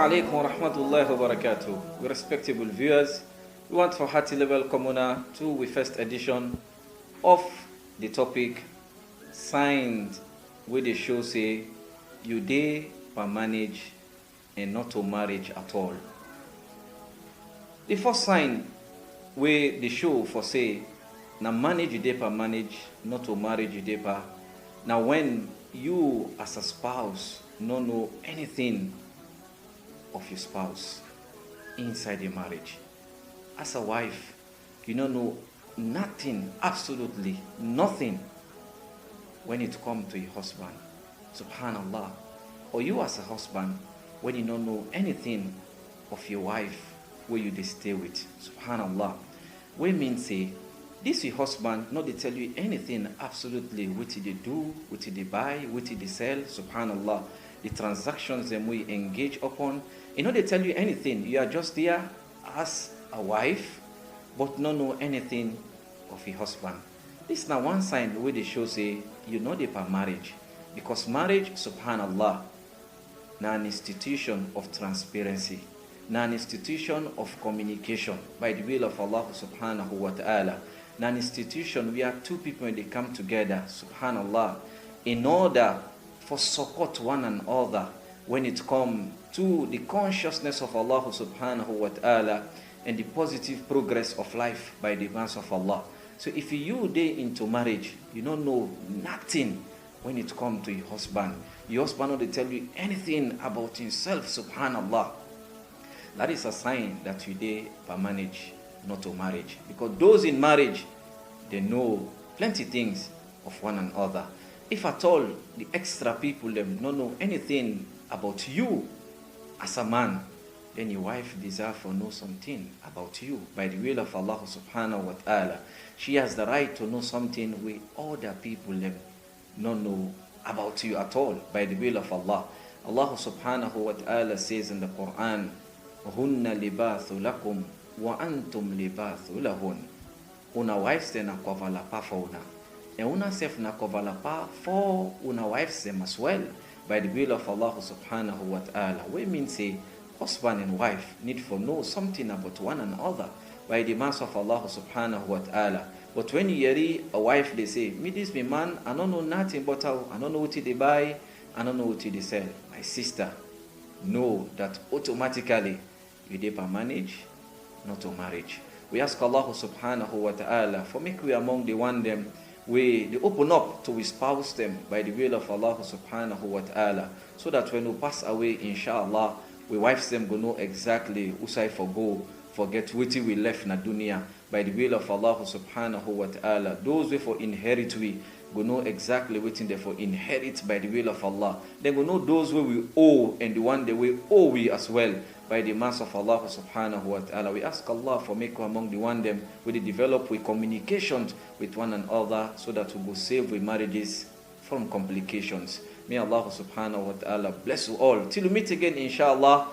alaikum wa rahmatullahi wa barakatuh. Respectable viewers, we want for hearty level commoner to the first edition of the topic signs where the show say you dey per manage and not to marriage at all. The first sign where the show for say na manage you dey per manage, not to marriage you dey per. Now when you as a spouse no know anything of your spouse inside the marriage. As a wife, you don't know nothing, absolutely nothing when it comes to your husband. Subhanallah. Or you as a husband, when you don't know anything of your wife where you dey stay with. Subhanallah. We mean say, this your husband, not they tell you anything absolutely what they do, what they buy, what they sell. Subhanallah. The transactions that we engage upon, they tell you anything. You are just there as a wife, but not know anything of your husband. This is now one sign where they show say you know they per marriage, because marriage, subhanallah, now an institution of transparency, now an institution of communication by the will of Allah subhanahu wa ta'ala, now an institution where two people when they come together, subhanallah, in order for support one another when it comes to the consciousness of Allah subhanahu wa ta'ala and the positive progress of life by the mercy of Allah. So if you dey into marriage, you don't know nothing when it comes to your husband not they tell you anything about himself, subhanallah, that is a sign that you dey per manage, not to marriage. Because those in marriage, they know plenty things of one another. If at all the extra people them don't know anything about you as a man, then your wife deserves to know something about you by the will of Allah subhanahu wa ta'ala. She has the right to know something we other people them don't know about you at all by the will of Allah. Allah subhanahu wa ta'ala says in the Quran, Hunna libathu lakum wa antum libathu lahun. Una wives then a cover la pa for una. And una self na kovalapa for una wives them as well by the will of Allah subhanahu wa ta'ala. We mean say husband and wife need to know something about one another by the mercy of Allah subhanahu wa ta'ala. But when you hear a wife they say, me this me man, I don't know nothing about how, I don't know what they buy, I don't know what they sell. My sister, know that automatically you dey per manage, not to marriage. We ask Allah subhanahu wa ta'ala for make we among the one them they open up to we spouse them by the will of Allah subhanahu wa ta'ala, so that when we pass away, inshallah, we wives them go know exactly who say forget what we left na dunya by the will of Allah subhanahu wa ta'ala. Those we for inherit we go know exactly what they for inherit by the will of Allah. They go know those where we owe and the one that we owe we as well by the mercy of Allah subhanahu wa ta'ala. We ask Allah for make among the one them we develop with communications with one another, so that we will save with marriages from complications. May Allah subhanahu wa ta'ala bless you all. Till we meet again, inshallah.